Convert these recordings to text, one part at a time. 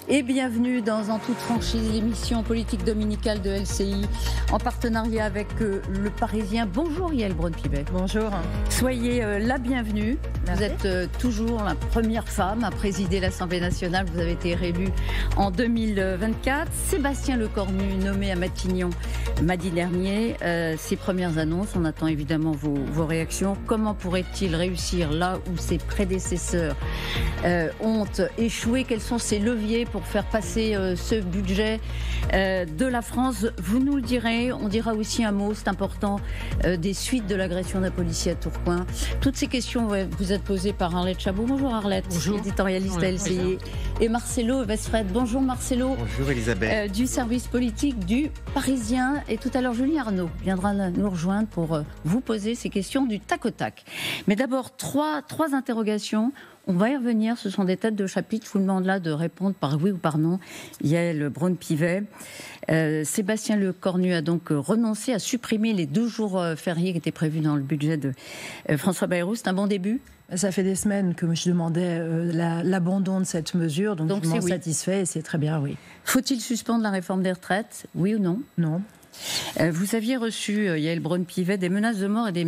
et bienvenue dans En toute franchise, l'émission politique dominicale de LCI en partenariat avec Le Parisien. Bonjour Yael Braun-Pivet. Bonjour. Soyez la bienvenue. Merci. Vous êtes toujours la première femme à présider l'Assemblée nationale. Vous avez été réélue en 2024. Sébastien Lecornu, nommé à Matignon mardi dernier. Ses premières annonces, on attend évidemment vos réactions. Comment pourrait-il réussir là où ses prédécesseurs ont échoué? Quels sont ses leviers pour faire passer ce budget de la France? Vous nous le direz. On dira aussi un mot, c'est important, des suites de l'agression d'un policier à Tourcoing. Toutes ces questions vous êtes posées par Arlette Chabot. Bonjour Arlette, bonjour. Éditorialiste à LCI. Et Marcelo Westfred. Bonjour Marcelo. Bonjour Elisabeth. Du service politique du Parisien. Et tout à l'heure, Julien Arnaud viendra nous rejoindre pour vous poser ces questions du tac au tac. Mais d'abord, trois interrogations. On va y revenir, ce sont des têtes de chapitre. Je vous demande là de répondre par oui ou par non. Yael Braun-Pivet. Sébastien Lecornu a donc renoncé à supprimer les 2 jours fériés qui étaient prévus dans le budget de François Bayrou. C'est un bon début? Ça fait des semaines que je demandais l'abandon de cette mesure, donc je m'en satisfait et c'est très bien, oui. Faut-il suspendre la réforme des retraites, oui ou non? Non. Vous aviez reçu, Yael Braun-Pivet, des menaces de mort et des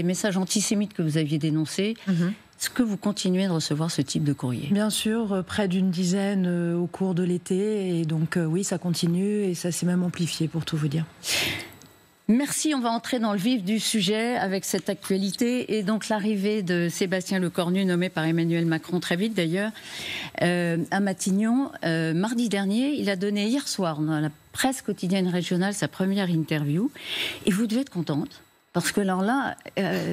messages antisémites que vous aviez dénoncés. Est-ce que vous continuez de recevoir ce type de courrier? Bien sûr, près d'une dizaine au cours de l'été. Et donc oui, ça continue et ça s'est même amplifié, pour tout vous dire. Merci, on va entrer dans le vif du sujet avec cette actualité et donc l'arrivée de Sébastien Lecornu, nommé par Emmanuel Macron très vite d'ailleurs, à Matignon. Mardi dernier, il a donné hier soir dans la presse quotidienne régionale sa première interview et vous devez être contente. Parce que alors là,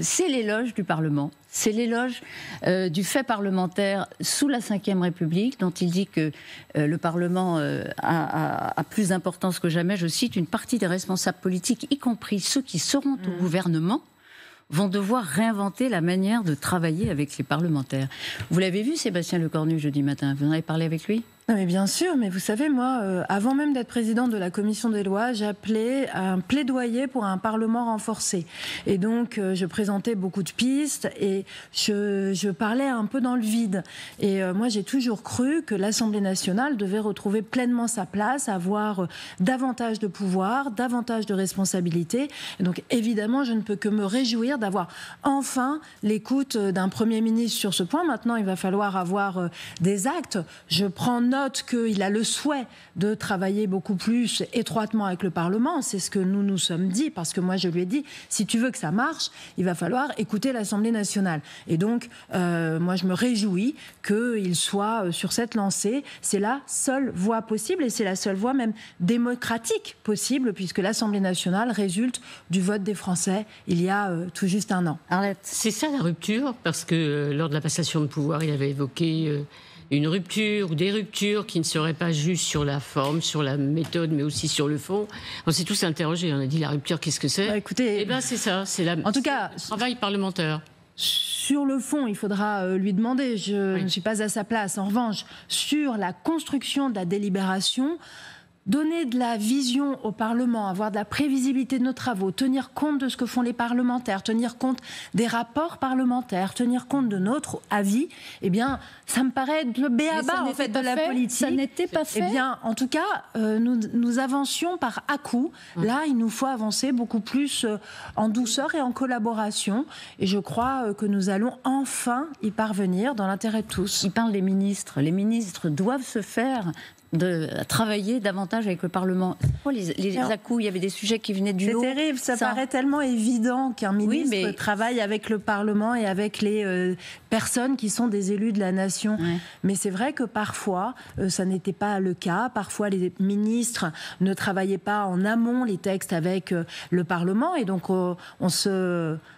c'est l'éloge du Parlement, c'est l'éloge du fait parlementaire sous la Ve République, dont il dit que le Parlement a plus d'importance que jamais. Je cite, une partie des responsables politiques, y compris ceux qui seront au gouvernement, vont devoir réinventer la manière de travailler avec les parlementaires. Vous l'avez vu, Sébastien Lecornu, jeudi matin, vous en avez parlé avec lui ? Non mais bien sûr, mais vous savez, moi, avant même d'être présidente de la commission des lois, j'appelais un plaidoyer pour un parlement renforcé. Et donc, je présentais beaucoup de pistes et je parlais un peu dans le vide. Et moi, j'ai toujours cru que l'Assemblée nationale devait retrouver pleinement sa place, avoir davantage de pouvoir, davantage de responsabilités. Et donc, évidemment, je ne peux que me réjouir d'avoir enfin l'écoute d'un Premier ministre sur ce point. Maintenant, il va falloir avoir des actes. Je prends note qu'il a le souhait de travailler beaucoup plus étroitement avec le Parlement. C'est ce que nous nous sommes dit, parce que moi je lui ai dit, si tu veux que ça marche, il va falloir écouter l'Assemblée nationale. Et donc, moi je me réjouis qu'il soit sur cette lancée. C'est la seule voie possible, et c'est la seule voie même démocratique possible, puisque l'Assemblée nationale résulte du vote des Français il y a tout juste un an. Arlette, c'est ça la rupture, parce que lors de la passation de pouvoir, il avait évoqué une rupture ou des ruptures qui ne seraient pas juste sur la forme, sur la méthode, mais aussi sur le fond. On s'est tous interrogés, on a dit la rupture, qu'est-ce que c'est ? Écoutez, eh bien c'est ça, c'est le travail parlementaire. Sur le fond, il faudra lui demander, je ne suis pas à sa place. En revanche, sur la construction de la délibération, donner de la vision au Parlement, avoir de la prévisibilité de nos travaux, tenir compte de ce que font les parlementaires, tenir compte des rapports parlementaires, tenir compte de notre avis, eh bien, ça me paraît le b.a.-ba en fait de la politique. Ça n'était pas fait. Eh bien, en tout cas, nous avancions par à-coups. Là, il nous faut avancer beaucoup plus en douceur et en collaboration. Et je crois que nous allons enfin y parvenir dans l'intérêt de tous. Il parle des ministres. Les ministres doivent se faire de travailler davantage avec le Parlement. Les à-coups, il y avait des sujets qui venaient du haut. C'est terrible, ça paraît tellement évident qu'un ministre travaille avec le Parlement et avec les personnes qui sont des élus de la nation. Ouais. Mais c'est vrai que parfois, ça n'était pas le cas. Parfois, les ministres ne travaillaient pas en amont les textes avec le Parlement. Et donc,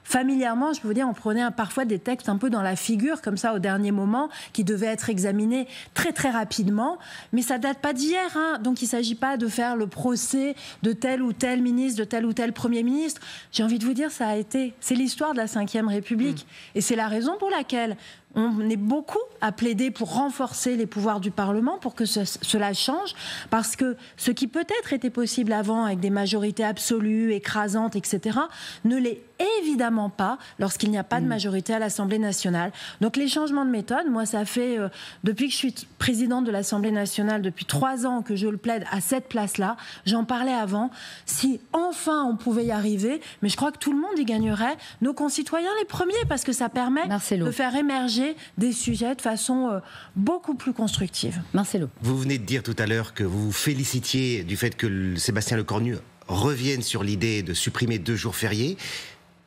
familièrement, je peux vous dire, on prenait parfois des textes un peu dans la figure, comme ça, au dernier moment, qui devaient être examinés très, très rapidement. Mais ça date pas d'hier, hein. Donc il ne s'agit pas de faire le procès de tel ou tel ministre, de tel ou tel Premier ministre. J'ai envie de vous dire, c'est l'histoire de la Ve République. Et c'est la raison pour laquelle on est beaucoup à plaider pour renforcer les pouvoirs du Parlement, pour que cela change, parce que ce qui peut-être était possible avant avec des majorités absolues, écrasantes, etc., ne l'est évidemment pas lorsqu'il n'y a pas de majorité à l'Assemblée nationale. Donc les changements de méthode, moi ça fait, depuis que je suis présidente de l'Assemblée nationale, depuis 3 ans que je le plaide à cette place-là, j'en parlais avant, si enfin on pouvait y arriver, mais je crois que tout le monde y gagnerait, nos concitoyens les premiers, parce que ça permet de faire émerger des sujets de façon beaucoup plus constructive. Marcelo. Vous venez de dire tout à l'heure que vous vous félicitiez du fait que Sébastien Lecornu revienne sur l'idée de supprimer 2 jours fériés.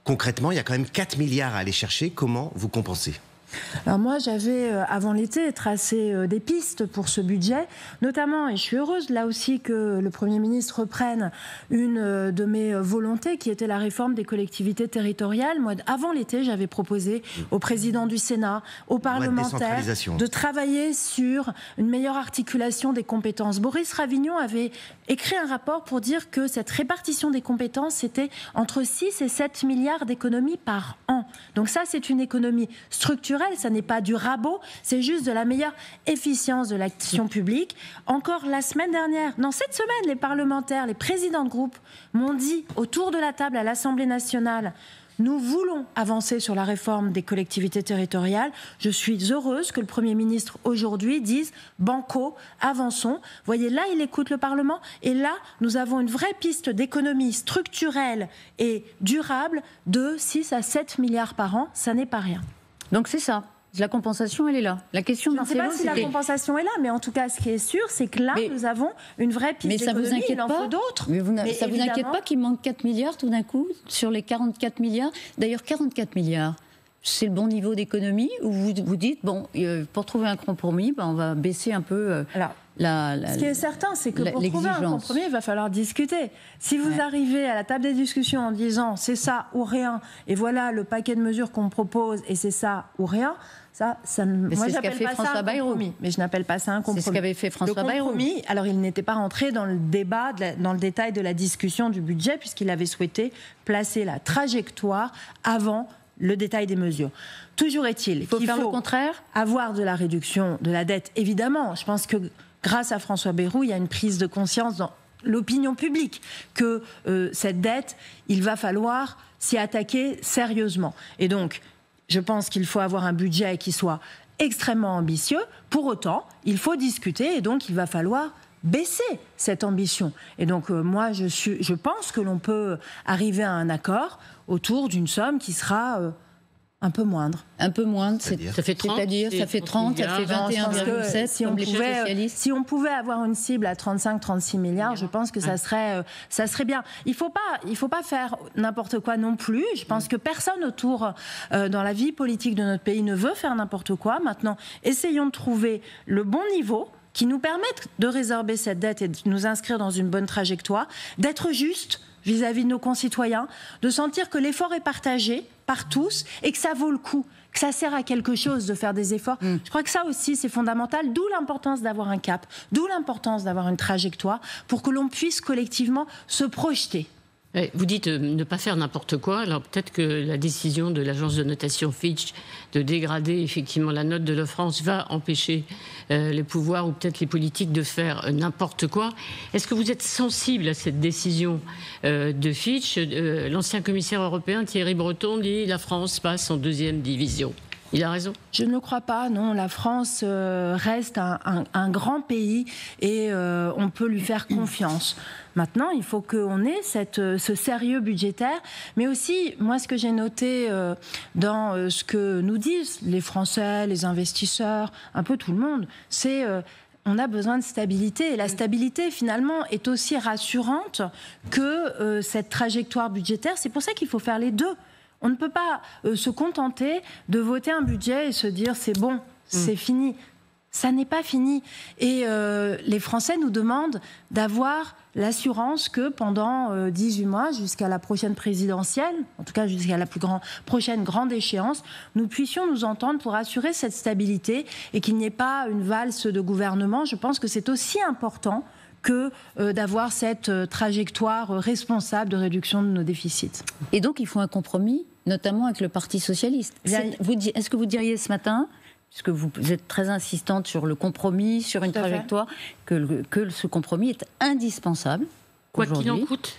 Concrètement, il y a quand même 4 milliards à aller chercher. Comment vous compensez ? Alors moi, j'avais, avant l'été, tracé des pistes pour ce budget, notamment, et je suis heureuse là aussi que le Premier ministre reprenne une de mes volontés, qui était la réforme des collectivités territoriales. Moi, avant l'été, j'avais proposé au président du Sénat, aux parlementaires, de travailler sur une meilleure articulation des compétences. Boris Ravignon avait écrit un rapport pour dire que cette répartition des compétences, c'était entre 6 et 7 milliards d'économies par an. Donc ça, c'est une économie structurelle. Ça n'est pas du rabot, c'est juste de la meilleure efficience de l'action publique. Encore la semaine dernière, non, cette semaine, les parlementaires, les présidents de groupe m'ont dit autour de la table à l'Assemblée nationale: nous voulons avancer sur la réforme des collectivités territoriales. Je suis heureuse que le Premier ministre aujourd'hui dise banco, avançons. Vous voyez, là, il écoute le Parlement, et là, nous avons une vraie piste d'économie structurelle et durable de 6 à 7 milliards par an. Ça n'est pas rien. Donc c'est ça. La compensation, elle est là. La question, je ne sais pas si la compensation est là, mais en tout cas, ce qui est sûr, c'est que là, nous avons une vraie piste d'économie. Il en faut d'autres. Mais ça vous inquiète pas qu'il manque 4 milliards tout d'un coup sur les 44 milliards? D'ailleurs, 44 milliards, c'est le bon niveau d'économie, où vous dites, bon, pour trouver un compromis, on va baisser un peu... ce qui est certain, c'est que pour trouver un compromis, il va falloir discuter. Si vous arrivez à la table des discussions en disant c'est ça ou rien, et voilà le paquet de mesures qu'on me propose, et c'est ça ou rien, moi j'appelle pas ça un compromis. Mais je n'appelle pas ça un compromis. C'est ce qu'avait fait François Bayrou. Alors il n'était pas rentré dans le débat, dans le détail de la discussion du budget, puisqu'il avait souhaité placer la trajectoire avant le détail des mesures. Toujours est-il qu'il faut le contraire, avoir de la réduction de la dette, évidemment. Je pense que grâce à François Bayrou, il y a une prise de conscience dans l'opinion publique que cette dette, il va falloir s'y attaquer sérieusement. Et donc, je pense qu'il faut avoir un budget qui soit extrêmement ambitieux. Pour autant, il faut discuter, et donc il va falloir baisser cette ambition. Et donc, moi, je pense que l'on peut arriver à un accord autour d'une somme qui sera... un peu moindre. Un peu moindre, ça fait 30, ça fait 30, ça fait 21,7. Si on pouvait avoir une cible à 35-36 milliards, je pense que ça serait bien. Il faut pas faire n'importe quoi non plus. Je pense que personne autour dans la vie politique de notre pays ne veut faire n'importe quoi. Maintenant, essayons de trouver le bon niveau qui nous permette de résorber cette dette et de nous inscrire dans une bonne trajectoire, d'être juste vis-à-vis de nos concitoyens, de sentir que l'effort est partagé par tous et que ça vaut le coup, que ça sert à quelque chose de faire des efforts. Je crois que ça aussi, c'est fondamental, d'où l'importance d'avoir un cap, d'où l'importance d'avoir une trajectoire pour que l'on puisse collectivement se projeter. Vous dites ne pas faire n'importe quoi, alors peut-être que la décision de l'agence de notation Fitch de dégrader effectivement la note de la France va empêcher les pouvoirs ou peut-être les politiques de faire n'importe quoi. Est-ce que vous êtes sensible à cette décision de Fitch? L'ancien commissaire européen Thierry Breton dit la France passe en 2e division. Il a raison? Je ne crois pas, non. La France reste un grand pays et on peut lui faire confiance. Maintenant, il faut qu'on ait ce sérieux budgétaire, mais aussi, moi, ce que j'ai noté dans ce que nous disent les Français, les investisseurs, un peu tout le monde, c'est... on a besoin de stabilité. Et la stabilité, finalement, est aussi rassurante que cette trajectoire budgétaire. C'est pour ça qu'il faut faire les deux. On ne peut pas se contenter de voter un budget et se dire c'est bon, c'est fini. Ça n'est pas fini. Et les Français nous demandent d'avoir l'assurance que pendant 18 mois, jusqu'à la prochaine présidentielle, en tout cas jusqu'à la prochaine grande échéance, nous puissions nous entendre pour assurer cette stabilité et qu'il n'y ait pas une valse de gouvernement. Je pense que c'est aussi important que d'avoir cette trajectoire responsable de réduction de nos déficits. Et donc il faut un compromis. notamment avec le Parti socialiste. Est-ce que vous diriez ce matin, puisque vous êtes très insistante sur le compromis, sur une trajectoire, que ce compromis est indispensable? Quoi qu'il en coûte.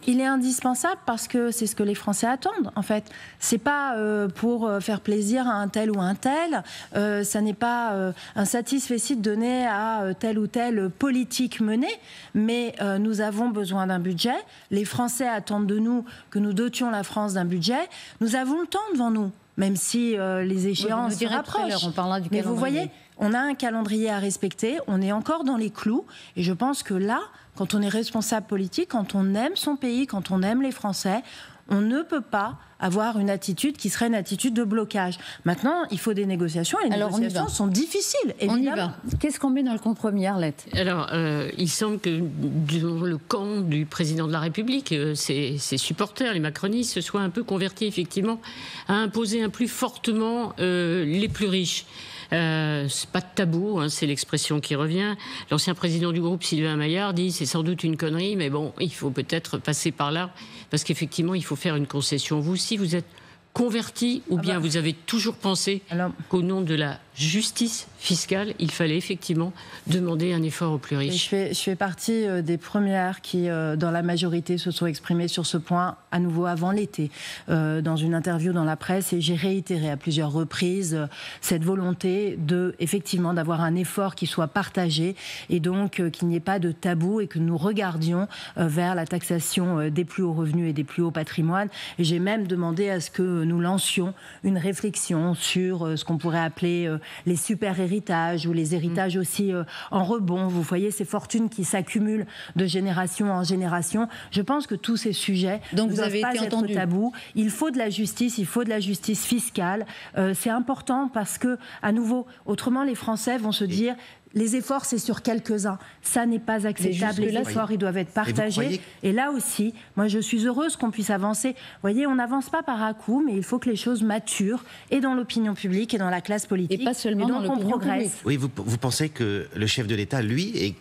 Il est indispensable parce que c'est ce que les Français attendent, en fait. C'est pas pour faire plaisir à un tel ou un tel. Ça n'est pas un satisfecit donné à telle ou telle politique menée. Mais nous avons besoin d'un budget. Les Français attendent de nous que nous dotions la France d'un budget. Nous avons le temps devant nous, même si les échéances se rapprochent. On parlera du Mais calendrier. vous voyez, on a un calendrier à respecter. On est encore dans les clous. Et je pense que là, quand on est responsable politique, quand on aime son pays, quand on aime les Français, on ne peut pas avoir une attitude qui serait une attitude de blocage. Maintenant, il faut des négociations, et les négociations sont difficiles, évidemment. On y va. Qu'est-ce qu'on met dans le compromis, Arlette? Alors, il semble que dans le camp du président de la République, ses supporters, les macronistes, se soient un peu convertis, effectivement, à imposer un plus fortement les plus riches. C'est pas de tabou, hein, c'est l'expression qui revient. L'ancien président du groupe, Sylvain Maillard, dit c'est sans doute une connerie, mais bon, il faut peut-être passer par là, parce qu'effectivement, il faut faire une concession. Vous aussi, vous êtes converti, ou bien vous avez toujours pensé qu'au nom de la justice fiscale, il fallait effectivement demander un effort aux plus riches? Je fais partie des premières qui, dans la majorité, se sont exprimées sur ce point, à nouveau avant l'été, dans une interview dans la presse, et j'ai réitéré à plusieurs reprises cette volonté effectivement d'avoir un effort qui soit partagé, et donc qu'il n'y ait pas de tabou, et que nous regardions vers la taxation des plus hauts revenus et des plus hauts patrimoines. Et j'ai même demandé à ce que nous lancions une réflexion sur ce qu'on pourrait appeler les super héritages, ou les héritages aussi en rebond. Vous voyez ces fortunes qui s'accumulent de génération en génération. Je pense que tous ces sujets ne doivent pas être tabous. Il faut de la justice, il faut de la justice fiscale. C'est important parce que, à nouveau, autrement les Français vont se dire... Les efforts, c'est sur quelques-uns. Ça n'est pas acceptable. Les efforts, ils doivent être partagés. Et là aussi, moi, je suis heureuse qu'on puisse avancer. Vous voyez, on n'avance pas par à-coups, mais il faut que les choses maturent, et dans l'opinion publique, et dans la classe politique. Et pas seulement dans l'opinion publique. Oui, vous pensez que le chef de l'État, lui,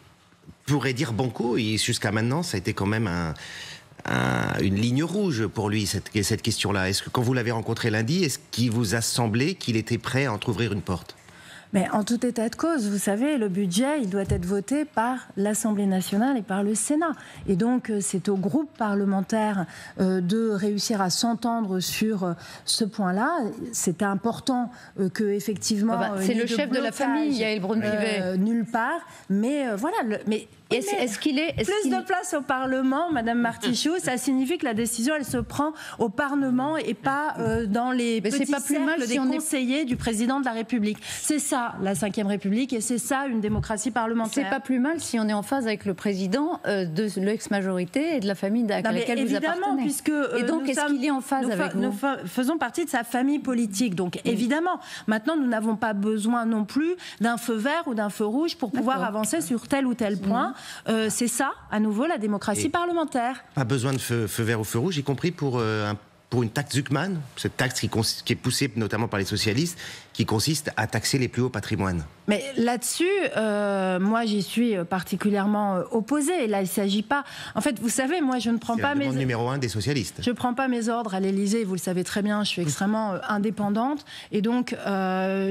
pourrait dire banco, et jusqu'à maintenant, ça a été quand même une ligne rouge pour lui, cette question-là. Est-ce que, quand vous l'avez rencontré lundi, est-ce qu'il vous a semblé qu'il était prêt à entrouvrir une porte ? Mais en tout état de cause, vous savez, le budget, il doit être voté par l'Assemblée nationale et par le Sénat. Et donc, c'est au groupe parlementaire de réussir à s'entendre sur ce point-là. C'est important que, effectivement... c'est le chef de la famille, Yaël Braun-Pivet. Nulle part. Mais voilà... Est-ce qu'il est plus de place au Parlement, Madame Martichoux, ça signifie que la décision, elle se prend au Parlement et pas dans les petits cercles des conseillers du président de la République. C'est ça, la Ve République, et c'est ça, une démocratie parlementaire. C'est pas plus mal si on est en phase avec le président de l'ex-majorité et de la famille à laquelle vous appartenez. Puisque, et donc, est-ce qu'il est en phase avec vous? Nous faisons partie de sa famille politique, donc évidemment. Maintenant, nous n'avons pas besoin non plus d'un feu vert ou d'un feu rouge pour pouvoir avancer sur tel ou tel point. C'est ça, à nouveau, la démocratie parlementaire. Pas besoin de feu vert ou feu rouge, y compris pour une taxe Zuckman, cette taxe qui est poussée notamment par les socialistes, qui consiste à taxer les plus hauts patrimoines. Mais là-dessus, moi, j'y suis particulièrement opposée. Là, il ne s'agit pas... En fait, vous savez, moi, je ne prends pas mes... C'est la demande numéro 1 des socialistes. Je ne prends pas mes ordres à l'Élysée, vous le savez très bien, je suis extrêmement indépendante. Et donc,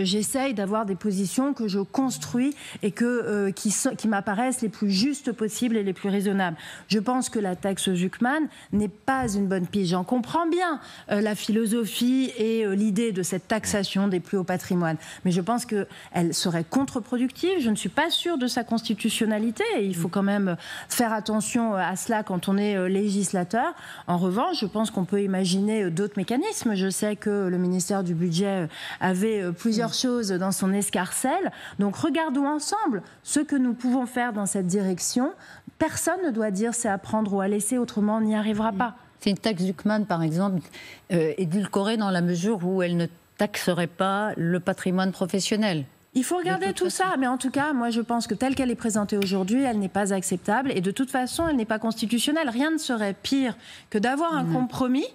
j'essaye d'avoir des positions que je construis et qui m'apparaissent les plus justes possibles et les plus raisonnables. Je pense que la taxe Zuckman n'est pas une bonne piste. J'en comprends bien la philosophie et l'idée de cette taxation des plus hauts patrimoine. Mais je pense qu'elle serait contre-productive. Je ne suis pas sûre de sa constitutionnalité. Et il faut quand même faire attention à cela quand on est législateur. En revanche, je pense qu'on peut imaginer d'autres mécanismes. Je sais que le ministère du Budget avait plusieurs choses dans son escarcelle. Donc regardons ensemble ce que nous pouvons faire dans cette direction. Personne ne doit dire c'est à prendre ou à laisser, autrement on n'y arrivera pas. C'est une taxe Zuckman, par exemple, édulcorée dans la mesure où elle ne taxerait pas le patrimoine professionnel. Il faut regarder tout ça, mais en tout cas, moi je pense que telle qu'elle est présentée aujourd'hui, elle n'est pas acceptable et de toute façon, elle n'est pas constitutionnelle. Rien ne serait pire que d'avoir un compromis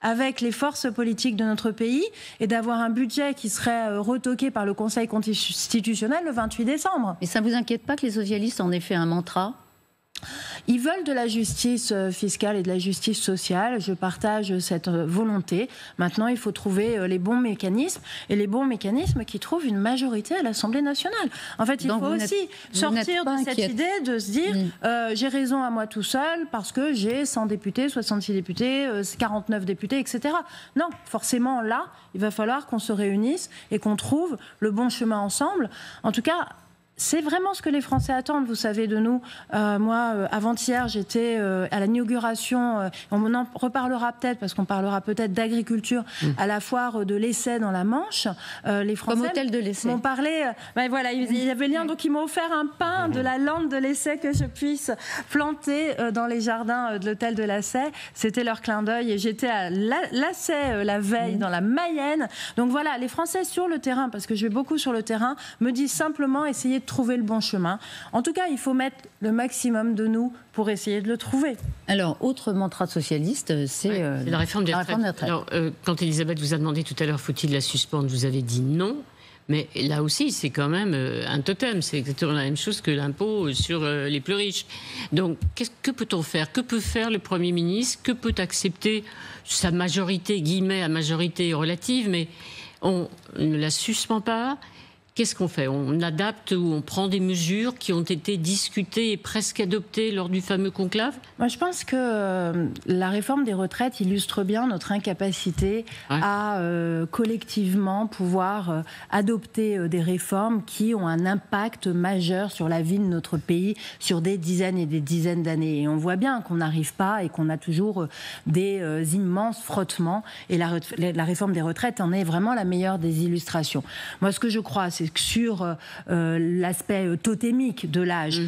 avec les forces politiques de notre pays et d'avoir un budget qui serait retoqué par le Conseil constitutionnel le 28 décembre. Mais ça ne vous inquiète pas que les socialistes en aient fait un mantra ? Ils veulent de la justice fiscale et de la justice sociale. Je partage cette volonté. Maintenant, il faut trouver les bons mécanismes et les bons mécanismes qui trouvent une majorité à l'Assemblée nationale. En fait, il faut aussi sortir de cette idée de se dire j'ai raison à moi tout seul parce que j'ai 100 députés, 66 députés, 49 députés, etc. Non, forcément, là, il va falloir qu'on se réunisse et qu'on trouve le bon chemin ensemble. En tout cas, c'est vraiment ce que les Français attendent, vous savez, de nous. Moi, avant-hier, j'étais à l'inauguration, on en reparlera peut-être, parce qu'on parlera peut-être d'agriculture, à la foire de l'Essai dans la Manche. Les Français comme hôtel de l'Essai. M'ont parlé, voilà, il y avait le lien, donc ils m'ont offert un pain de la lande de l'Essai que je puisse planter dans les jardins de l'hôtel de l'Essai. C'était leur clin d'œil, et j'étais à l'Essai la veille, dans la Mayenne. Donc voilà, les Français sur le terrain, parce que je vais beaucoup sur le terrain, me disent simplement essayez de trouver le bon chemin. En tout cas, il faut mettre le maximum de nous pour essayer de le trouver. Alors, autre mantra socialiste, c'est la réforme des retraites. Alors, quand Elisabeth vous a demandé tout à l'heure, faut-il la suspendre, vous avez dit non. Mais là aussi, c'est quand même un totem. C'est exactement la même chose que l'impôt sur les plus riches. Donc, que peut-on faire ? Que peut faire le Premier ministre ? Que peut accepter sa majorité, guillemets, à majorité relative, mais on ne la suspend pas ? Qu'est-ce qu'on fait ? On adapte ou on prend des mesures qui ont été discutées et presque adoptées lors du fameux conclave ? Moi, je pense que la réforme des retraites illustre bien notre incapacité à collectivement pouvoir adopter des réformes qui ont un impact majeur sur la vie de notre pays sur des dizaines et des dizaines d'années. Et on voit bien qu'on n'arrive pas et qu'on a toujours des immenses frottements. Et la réforme des retraites en est vraiment la meilleure des illustrations. Moi, ce que je crois, c'est que sur l'aspect totémique de l'âge,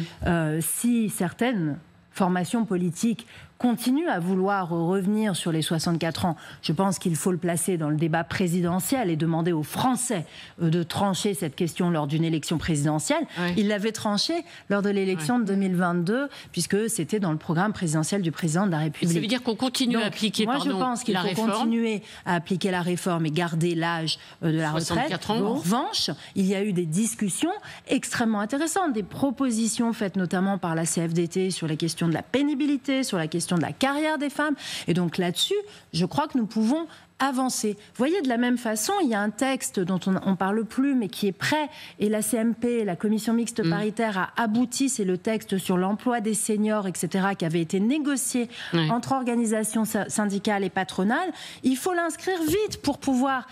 si certaines formations politiques continue à vouloir revenir sur les 64 ans, je pense qu'il faut le placer dans le débat présidentiel et demander aux Français de trancher cette question lors d'une élection présidentielle. Oui. Ils l'avaient tranché lors de l'élection de 2022, puisque c'était dans le programme présidentiel du président de la République. Et ça veut dire qu'on continue à appliquer la réforme. Moi, je pense qu'il faut continuer à appliquer la réforme et garder l'âge de la retraite. En revanche, il y a eu des discussions extrêmement intéressantes, des propositions faites notamment par la CFDT sur la question de la pénibilité, sur la question de la carrière des femmes. Et donc là-dessus, je crois que nous pouvons avancer. Vous voyez, de la même façon, il y a un texte dont on ne parle plus, mais qui est prêt, et la CMP, la commission mixte paritaire, a abouti, c'est le texte sur l'emploi des seniors, etc., qui avait été négocié entre organisations syndicales et patronales. Il faut l'inscrire vite pour pouvoir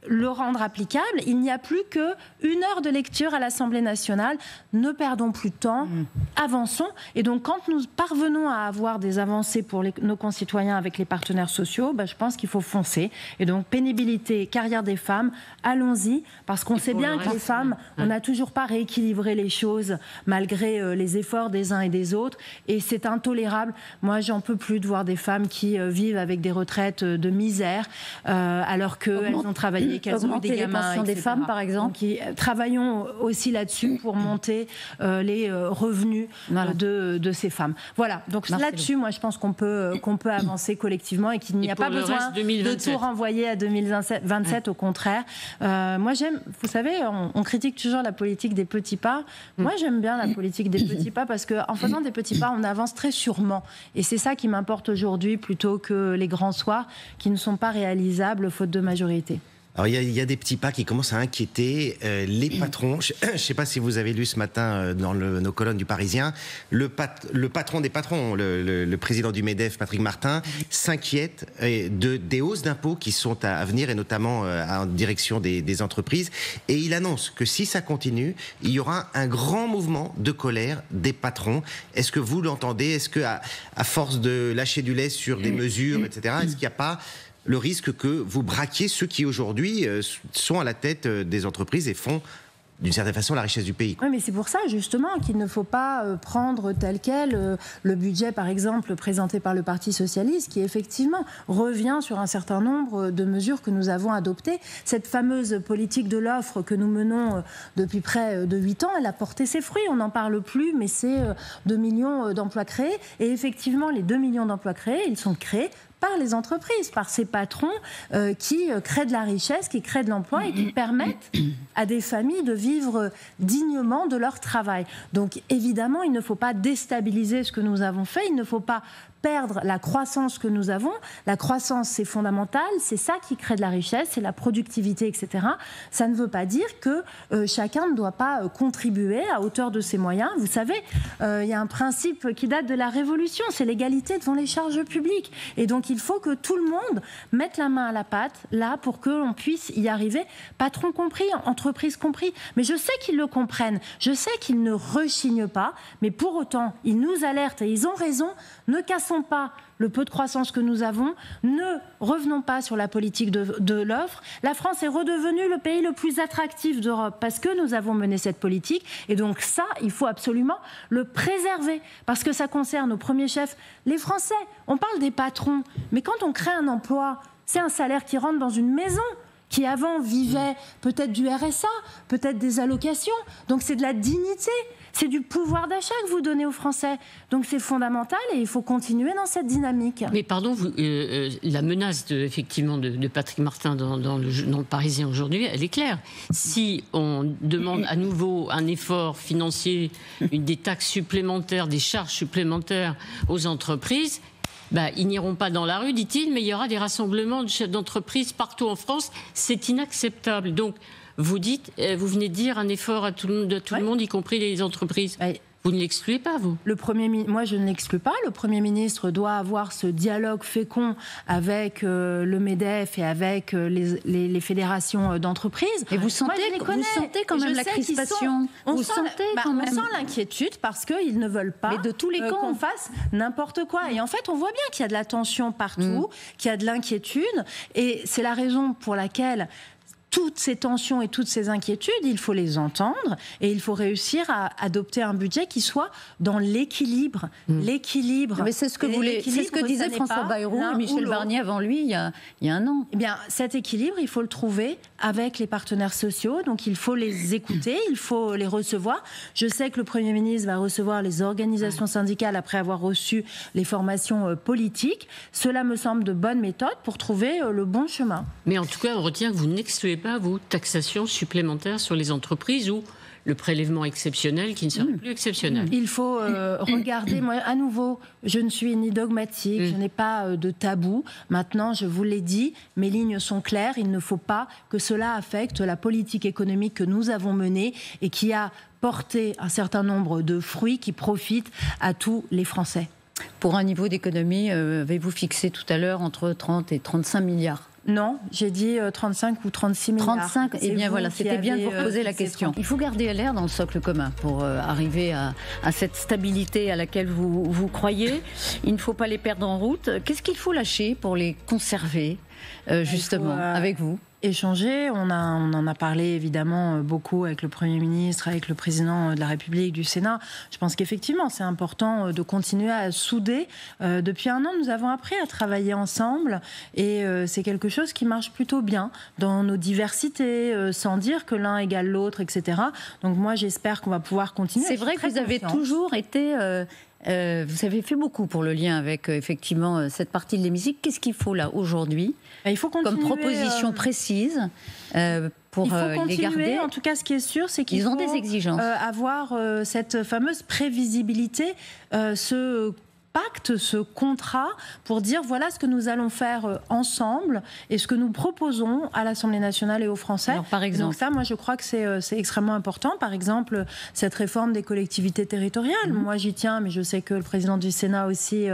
le rendre applicable. Il n'y a plus qu'une heure de lecture à l'Assemblée nationale. Ne perdons plus de temps, avançons. Et donc, quand nous parvenons à avoir des avancées pour nos concitoyens avec les partenaires sociaux, je pense qu'il faut foncer. Et donc, pénibilité, carrière des femmes, allons-y, parce qu'on sait bien que les femmes, on n'a toujours pas rééquilibré les choses malgré les efforts des uns et des autres. Et c'est intolérable. Moi, j'en peux plus de voir des femmes qui vivent avec des retraites de misère, alors qu'elles ont travaillé, qu'elles ont eu des gamins, etc. des femmes, par exemple. Donc, travaillons aussi là-dessus pour monter les revenus de ces femmes. Voilà, donc là-dessus, moi, je pense qu'on peut avancer collectivement et qu'il n'y a pas besoin de tout renvoyer à 2027, au contraire. Moi, j'aime, vous savez, on critique toujours la politique des petits pas. Moi, j'aime bien la politique des petits pas parce qu'en faisant des petits pas, on avance très sûrement. Et c'est ça qui m'importe aujourd'hui plutôt que les grands soirs qui ne sont pas réalisables faute de majorité. Alors, il y a des petits pas qui commencent à inquiéter les patrons. Je ne sais pas si vous avez lu ce matin dans nos colonnes du Parisien, le patron des patrons, le président du MEDEF, Patrick Martin, s'inquiète des hausses d'impôts qui sont à venir, et notamment en direction des entreprises. Et il annonce que si ça continue, il y aura un grand mouvement de colère des patrons. Est-ce que vous l'entendez ? Est-ce qu'à force de lâcher du lait sur des mesures, etc., est-ce qu'il n'y a pas le risque que vous braquiez ceux qui aujourd'hui sont à la tête des entreprises et font d'une certaine façon la richesse du pays? Oui, mais c'est pour ça justement qu'il ne faut pas prendre tel quel le budget, par exemple, présenté par le Parti socialiste, qui effectivement revient sur un certain nombre de mesures que nous avons adoptées. Cette fameuse politique de l'offre que nous menons depuis près de 8 ans, elle a porté ses fruits. On n'en parle plus, mais c'est 2 millions d'emplois créés. Et effectivement, les 2 millions d'emplois créés, ils sont créés par les entreprises, par ces patrons qui créent de la richesse, qui créent de l'emploi et qui permettent à des familles de vivre dignement de leur travail. Donc évidemment, il ne faut pas déstabiliser ce que nous avons fait, il ne faut pas perdre la croissance que nous avons. La croissance, c'est fondamental, c'est ça qui crée de la richesse, c'est la productivité, etc. Ça ne veut pas dire que chacun ne doit pas contribuer à hauteur de ses moyens. Vous savez, il y a un principe qui date de la Révolution, c'est l'égalité devant les charges publiques. Et donc, il faut que tout le monde mette la main à la pâte, là, pour que l'on puisse y arriver, patron compris, entreprise compris. Mais je sais qu'ils le comprennent, je sais qu'ils ne rechignent pas, mais pour autant, ils nous alertent et ils ont raison. Ne cassons pas le peu de croissance que nous avons, ne revenons pas sur la politique de l'offre. La France est redevenue le pays le plus attractif d'Europe parce que nous avons mené cette politique. Et donc ça, il faut absolument le préserver parce que ça concerne au premier chef les Français. On parle des patrons, mais quand on crée un emploi, c'est un salaire qui rentre dans une maison qui avant vivait peut-être du RSA, peut-être des allocations. Donc c'est de la dignité. C'est du pouvoir d'achat que vous donnez aux Français. Donc c'est fondamental et il faut continuer dans cette dynamique. Mais pardon, la menace effectivement de Patrick Martin dans le Parisien aujourd'hui, elle est claire. Si on demande à nouveau un effort financier, des taxes supplémentaires, des charges supplémentaires aux entreprises, ils n'iront pas dans la rue, dit-il, mais il y aura des rassemblements de chefs d'entreprise partout en France. C'est inacceptable. Donc, vous venez de dire un effort à tout le monde, y compris les entreprises. Vous ne l'excluez pas, vous ? Moi, je ne l'exclus pas. Le Premier ministre doit avoir ce dialogue fécond avec le MEDEF et avec les fédérations d'entreprises. Et vous sentez quand même la crispation. On sent l'inquiétude parce qu'ils ne veulent pas qu'on fasse n'importe quoi. Et en fait, on voit bien qu'il y a de la tension partout, qu'il y a de l'inquiétude. Et c'est la raison pour laquelle toutes ces tensions et toutes ces inquiétudes, il faut les entendre et il faut réussir à adopter un budget qui soit dans l'équilibre. L'équilibre. Mais c'est ce que disaient François Bayrou et Michel Barnier avant lui il y a un an. Eh bien, cet équilibre, il faut le trouver avec les partenaires sociaux. Donc, il faut les écouter, il faut les recevoir. Je sais que le Premier ministre va recevoir les organisations syndicales après avoir reçu les formations politiques. Cela me semble de bonnes méthodes pour trouver le bon chemin. Mais en tout cas, on retient que vous n'excluez pas, vous, taxation supplémentaire sur les entreprises ou le prélèvement exceptionnel qui ne serait plus exceptionnel. Il faut regarder, moi, à nouveau, je ne suis ni dogmatique, je n'ai pas de tabou. Maintenant, je vous l'ai dit, mes lignes sont claires, il ne faut pas que cela affecte la politique économique que nous avons menée et qui a porté un certain nombre de fruits qui profitent à tous les Français. Pour un niveau d'économie, avez-vous fixé tout à l'heure entre 30 et 35 milliards ? Non, j'ai dit 35 ou 36 milliards. 35, et bien voilà, c'était bien de vous poser la question. Il faut garder l'air dans le socle commun pour arriver à cette stabilité à laquelle vous croyez. Il ne faut pas les perdre en route. Qu'est-ce qu'il faut lâcher pour les conserver, justement, avec vous ? Échanger, on en a parlé évidemment beaucoup avec le Premier ministre, avec le Président de la République, du Sénat. Je pense qu'effectivement c'est important de continuer à souder. Depuis un an, nous avons appris à travailler ensemble et c'est quelque chose qui marche plutôt bien dans nos diversités, sans dire que l'un égale l'autre, etc. Donc moi j'espère qu'on va pouvoir continuer. C'est vrai que vous avez toujours été... vous avez fait beaucoup pour le lien avec effectivement cette partie de l'hémicycle. Qu'est-ce qu'il faut là aujourd'hui, il faut continuer, comme proposition précise pour il faut continuer, les garder. En tout cas, ce qui est sûr, c'est qu'ils ont des exigences. Avoir cette fameuse prévisibilité, ce pacte, ce contrat, pour dire voilà ce que nous allons faire ensemble et ce que nous proposons à l'Assemblée nationale et aux Français. Alors, par exemple, donc ça, moi, je crois que c'est extrêmement important. Par exemple, cette réforme des collectivités territoriales. Moi, j'y tiens, mais je sais que le président du Sénat aussi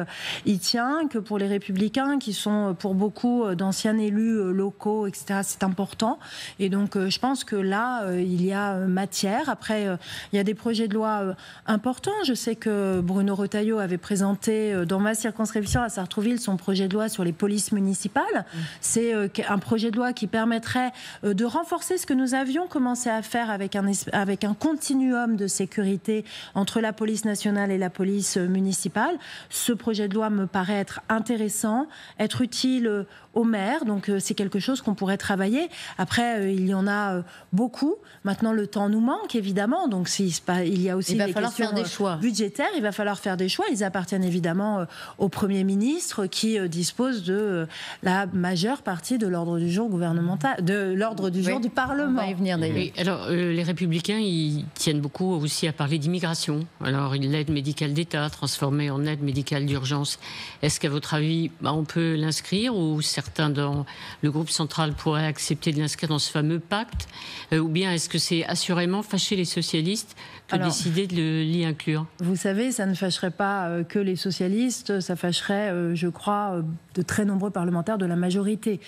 y tient, que pour les Républicains, qui sont pour beaucoup d'anciens élus locaux, etc., c'est important. Et donc, je pense que là, il y a matière. Après, il y a des projets de loi importants. Je sais que Bruno Retailleau avait présenté dans ma circonscription à Sartrouville son projet de loi sur les polices municipales. C'est un projet de loi qui permettrait de renforcer ce que nous avions commencé à faire avec un continuum de sécurité entre la police nationale et la police municipale. Ce projet de loi me paraît être intéressant, être utile aux maires, donc c'est quelque chose qu'on pourrait travailler. Après, il y en a beaucoup. Maintenant, le temps nous manque, évidemment, donc il y a aussi des questions budgétaires. Il va falloir faire des choix. Ils appartiennent évidemment évidemment au Premier ministre qui dispose de la majeure partie de l'ordre du jour gouvernemental, de l'ordre du jour du Parlement. On va y venir d'ailleurs. Oui, alors, les Républicains, ils tiennent beaucoup aussi à parler d'immigration. Alors, l'aide médicale d'État, transformée en aide médicale d'urgence. Est-ce qu'à votre avis, on peut l'inscrire, ou certains dans le groupe central pourraient accepter de l'inscrire dans ce fameux pacte, ou bien est-ce que c'est assurément fâcher les socialistes que décider de l'y inclure? Vous savez, ça ne fâcherait pas que les socialistes, ça fâcherait, je crois, de très nombreux parlementaires de la majorité.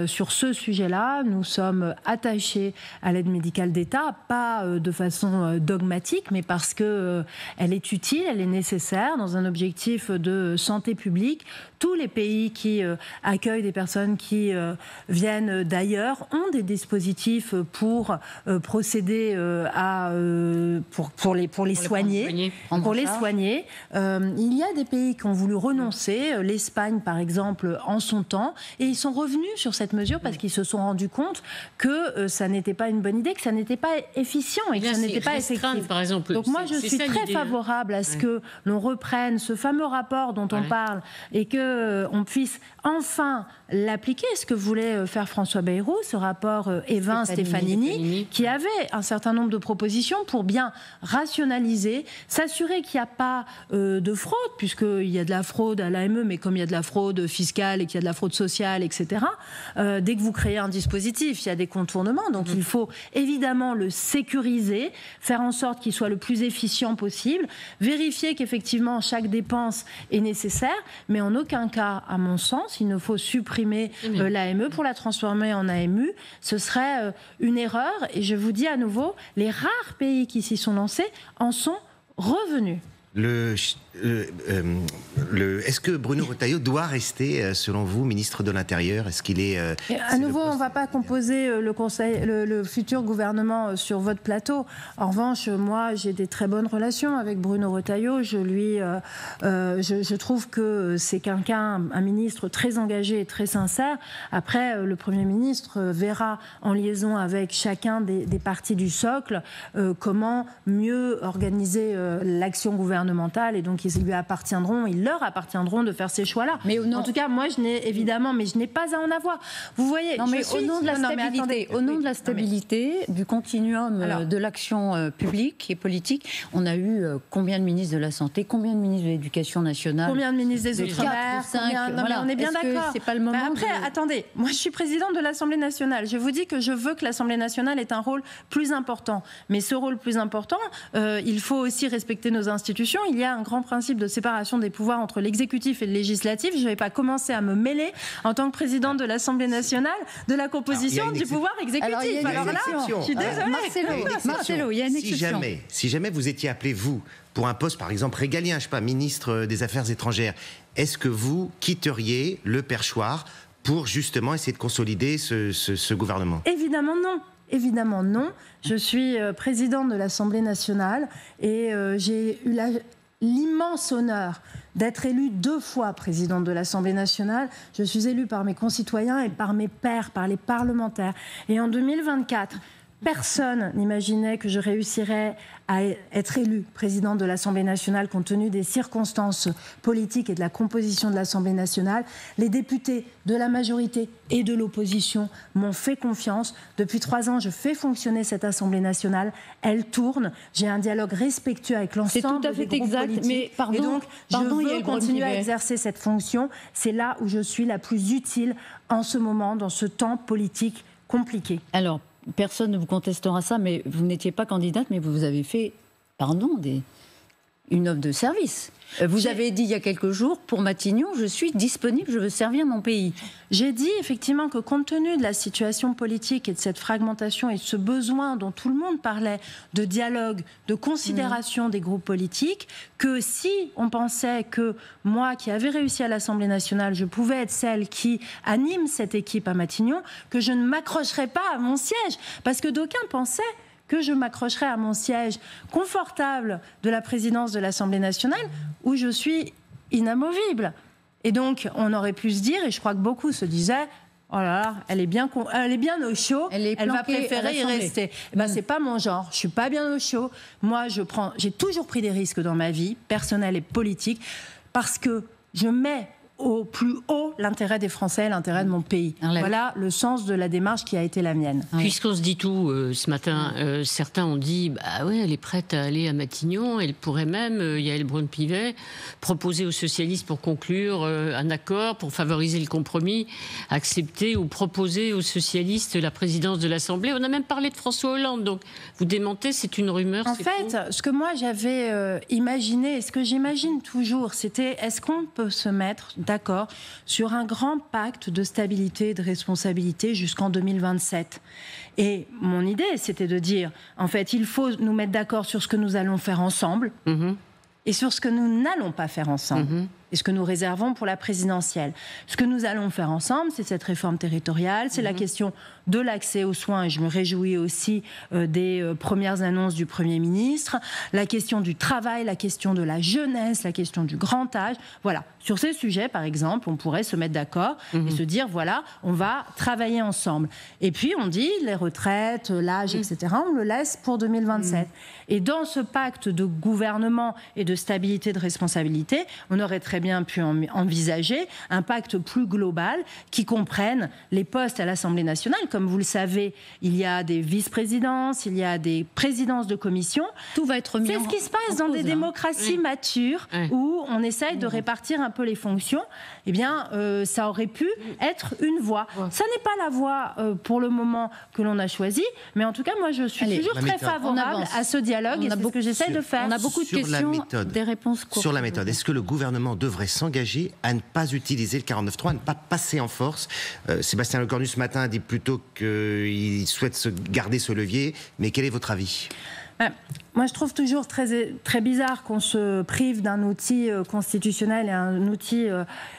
Sur ce sujet-là, nous sommes attachés à l'aide médicale d'État, pas de façon dogmatique, mais parce qu'elle est utile, elle est nécessaire dans un objectif de santé publique. Tous les pays qui accueillent des personnes qui viennent d'ailleurs ont des dispositifs pour procéder pour les soigner. Il y a des pays qui ont voulu renoncer, l'Espagne par exemple en son temps, et ils sont revenus sur cette mesure parce qu'ils se sont rendus compte que ça n'était pas une bonne idée, que ça n'était pas efficient et que ça n'était pas effectif. Par exemple. Donc moi je suis très favorable à ce que l'on reprenne ce fameux rapport dont on parle et qu'on puisse enfin l'appliquer, ce que voulait faire François Bayrou, ce rapport Évin-Stefanini, qui avait un certain nombre de propositions pour bien rationaliser, s'assurer qu'il n'y a pas de fraude, puisqu'il y a de la fraude à l'AME, mais comme il y a de la fraude fiscale et qu'il y a de la fraude sociale, etc., dès que vous créez un dispositif, il y a des contournements, donc il faut évidemment le sécuriser, faire en sorte qu'il soit le plus efficient possible, vérifier qu'effectivement chaque dépense est nécessaire, mais en aucun cas, à mon sens, il ne faut supprimer l'AME pour la transformer en AMU. Ce serait une erreur, et je vous dis à nouveau, les rares pays qui s'y sont lancés en sont revenus. Est-ce que Bruno Retailleau doit rester, selon vous, ministre de l'Intérieur? Est-ce qu'il est... à nouveau, on ne va pas composer le futur gouvernement sur votre plateau. En revanche, moi, j'ai des très bonnes relations avec Bruno Retailleau. Je trouve que c'est un ministre très engagé et très sincère. Après, le Premier ministre verra en liaison avec chacun des partis du socle comment mieux organiser l'action gouvernementale, et donc ils leur appartiendront de faire ces choix-là. Mais en tout cas, moi, je n'ai pas à en avoir. Vous voyez, au nom de la stabilité, du continuum de l'action publique et politique, on a eu combien de ministres de la Santé, combien de ministres de l'Éducation nationale, combien de ministres des Outre-mer, on est bien d'accord. C'est pas le moment. Attendez, moi je suis présidente de l'Assemblée nationale. Je vous dis que je veux que l'Assemblée nationale ait un rôle plus important. Mais ce rôle plus important, il faut aussi respecter nos institutions. Il y a un grand principe de séparation des pouvoirs entre l'exécutif et le législatif. Je ne vais pas commencer à me mêler en tant que présidente de l'Assemblée nationale de la composition du pouvoir exécutif. Alors là, je suis désolée. Marcelo, il y a une exception. Si jamais vous étiez appelé, vous, pour un poste, par exemple, régalien, je ne sais pas, ministre des Affaires étrangères, est-ce que vous quitteriez le perchoir pour justement essayer de consolider ce gouvernement? Évidemment non. Évidemment non. Je suis présidente de l'Assemblée nationale et j'ai eu l'immense honneur d'être élue 2 fois présidente de l'Assemblée nationale. Je suis élue par mes concitoyens et par mes pairs, par les parlementaires. Et en 2024, personne n'imaginait que je réussirais à être élue présidente de l'Assemblée nationale compte tenu des circonstances politiques et de la composition de l'Assemblée nationale. Les députés de la majorité et de l'opposition m'ont fait confiance. Depuis 3 ans, je fais fonctionner cette Assemblée nationale. Elle tourne. J'ai un dialogue respectueux avec l'ensemble des groupes politiques. Mais pardon, et donc, je veux continuer à exercer cette fonction. C'est là où je suis la plus utile en ce moment, dans ce temps politique compliqué. Alors, personne ne vous contestera ça, mais vous n'étiez pas candidate, mais vous avez fait, une offre de service. Vous avez dit il y a quelques jours, pour Matignon, je suis disponible, je veux servir mon pays. J'ai dit effectivement que compte tenu de la situation politique et de cette fragmentation et de ce besoin dont tout le monde parlait de dialogue, de considération des groupes politiques, que si on pensait que moi, qui avais réussi à l'Assemblée nationale, je pouvais être celle qui anime cette équipe à Matignon, que je ne m'accrocherais pas à mon siège. Parce que d'aucuns pensaient que je m'accrocherais à mon siège confortable de la présidence de l'Assemblée nationale, où je suis inamovible. Et donc, on aurait pu se dire, et je crois que beaucoup se disaient, oh là là, elle est bien au chaud, elle va préférer y rester. C'est pas mon genre, je suis pas bien au chaud. Moi, j'ai toujours pris des risques dans ma vie, personnelle et politique. parce que je mets au plus haut l'intérêt des Français, l'intérêt de mon pays. Voilà le sens de la démarche qui a été la mienne. Puisqu'on se dit tout ce matin, certains ont dit bah ouais, elle est prête à aller à Matignon, elle pourrait même, Yaël Braun-Pivet, proposer aux socialistes pour conclure un accord, pour favoriser le compromis, accepter ou proposer aux socialistes la présidence de l'Assemblée. On a même parlé de François Hollande, donc vous démentez, c'est une rumeur. En fait, ce que moi j'avais imaginé, et ce que j'imagine toujours, c'était est-ce qu'on peut se mettre d'accord sur un grand pacte de stabilité et de responsabilité jusqu'en 2027. Et mon idée, c'était de dire, en fait, il faut nous mettre d'accord sur ce que nous allons faire ensemble et sur ce que nous n'allons pas faire ensemble. Et ce que nous réservons pour la présidentielle. Ce que nous allons faire ensemble, c'est cette réforme territoriale, c'est la question de l'accès aux soins, et je me réjouis aussi des premières annonces du Premier ministre, la question du travail, la question de la jeunesse, la question du grand âge. Voilà, sur ces sujets, par exemple, on pourrait se mettre d'accord et se dire, voilà, on va travailler ensemble. Et puis, on dit, les retraites, l'âge, etc., on le laisse pour 2027. Et dans ce pacte de gouvernement et de stabilité, de responsabilité, on aurait très bien pu envisager un pacte plus global qui comprenne les postes à l'Assemblée nationale. Comme vous le savez, il y a des vice-présidences, il y a des présidences de commission. Tout va être mis C'est ce qui se passe dans des démocraties matures où on essaye de répartir un peu les fonctions. Eh bien, ça aurait pu être une voie. Ça n'est pas la voie pour le moment que l'on a choisie, mais en tout cas, moi, je suis toujours très favorable à ce dialogue et c'est ce que j'essaie de faire. On a beaucoup de questions, des réponses courtes. Sur la méthode, est-ce que le gouvernement devrait s'engager à ne pas utiliser le 49.3, à ne pas passer en force? Sébastien Lecornu ce matin a dit plutôt qu'il souhaite garder ce levier, mais quel est votre avis? Moi, je trouve toujours très bizarre qu'on se prive d'un outil constitutionnel et un outil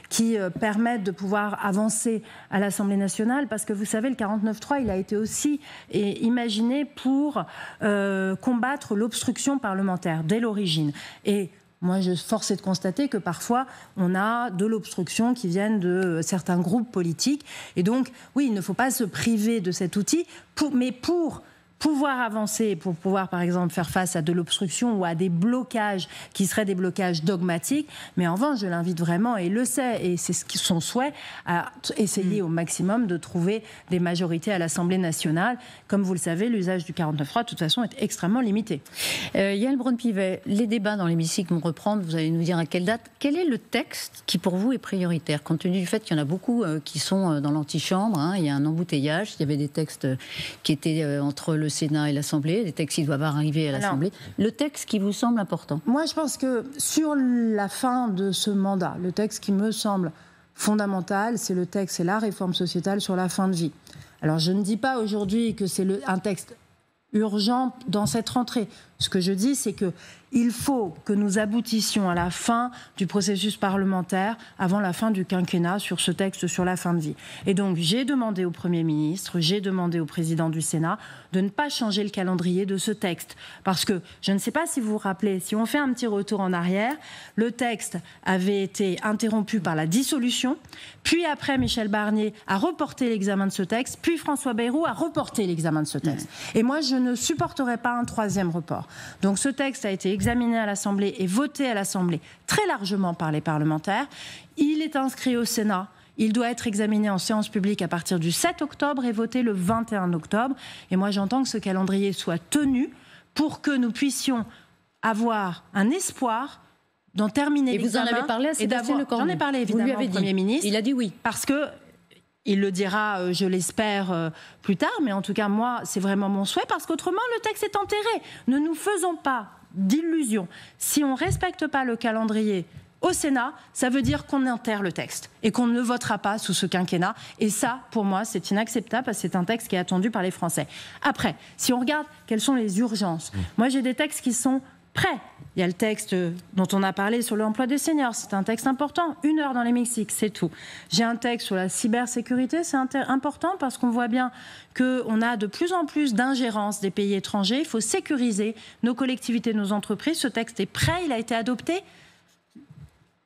qui permette de pouvoir avancer à l'Assemblée nationale, parce que vous savez, le 49.3, il a été aussi imaginé pour combattre l'obstruction parlementaire dès l'origine. Et moi, je force est de constater que parfois, on a de l'obstruction qui viennent de certains groupes politiques. Et donc, oui, il ne faut pas se priver de cet outil, mais pour pouvoir avancer, pour pouvoir, par exemple, faire face à de l'obstruction ou à des blocages qui seraient des blocages dogmatiques. Mais en revanche, je l'invite vraiment, et il le sait, et c'est son souhait, à essayer au maximum de trouver des majorités à l'Assemblée nationale. Comme vous le savez, l'usage du 49.3, de toute façon, est extrêmement limité. Yaël Braun-Pivet, les débats dans l'hémicycle vont reprendre. Vous allez nous dire à quelle date. Quel est le texte qui, pour vous, est prioritaire, compte tenu du fait qu'il y en a beaucoup qui sont dans l'antichambre, il y a un embouteillage. Il y avait des textes qui étaient entre le Sénat et l'Assemblée, des textes qui doivent arriver à l'Assemblée. Le texte qui vous semble important? Moi, je pense que sur la fin de ce mandat, le texte qui me semble fondamental, c'est le texte, c'est la réforme sociétale sur la fin de vie. Alors, je ne dis pas aujourd'hui que c'est un texte urgent dans cette rentrée. Ce que je dis, c'est qu'il faut que nous aboutissions à la fin du processus parlementaire avant la fin du quinquennat sur ce texte sur la fin de vie. Et donc, j'ai demandé au Premier ministre, j'ai demandé au président du Sénat de ne pas changer le calendrier de ce texte. Parce que, je ne sais pas si vous vous rappelez, si on fait un petit retour en arrière, le texte avait été interrompu par la dissolution, puis après, Michel Barnier a reporté l'examen de ce texte, puis François Bayrou a reporté l'examen de ce texte. Et moi, je ne supporterai pas un troisième report. Donc ce texte a été examiné à l'Assemblée et voté à l'Assemblée très largement par les parlementaires. Il est inscrit au Sénat. Il doit être examiné en séance publique à partir du 7 octobre et voté le 21 octobre. Et moi, j'entends que ce calendrier soit tenu pour que nous puissions avoir un espoir d'en terminer l'examen. Et vous en avez parlé à Sébastien Lecornu? J'en ai parlé évidemment au Premier ministre. Il a dit oui. Parce que il le dira, je l'espère, plus tard, mais en tout cas, moi, c'est vraiment mon souhait, parce qu'autrement, le texte est enterré. Ne nous faisons pas d'illusions. Si on ne respecte pas le calendrier au Sénat, ça veut dire qu'on enterre le texte et qu'on ne le votera pas sous ce quinquennat. Et ça, pour moi, c'est inacceptable, parce que c'est un texte qui est attendu par les Français. Après, si on regarde quelles sont les urgences, moi, j'ai des textes qui sont prêts. Il y a le texte dont on a parlé sur l'emploi des seniors, c'est un texte important, 1 heure dans l'hémicycle, c'est tout. J'ai un texte sur la cybersécurité, c'est important parce qu'on voit bien qu'on a de plus en plus d'ingérence des pays étrangers. Il faut sécuriser nos collectivités, nos entreprises. Ce texte est prêt, il a été adopté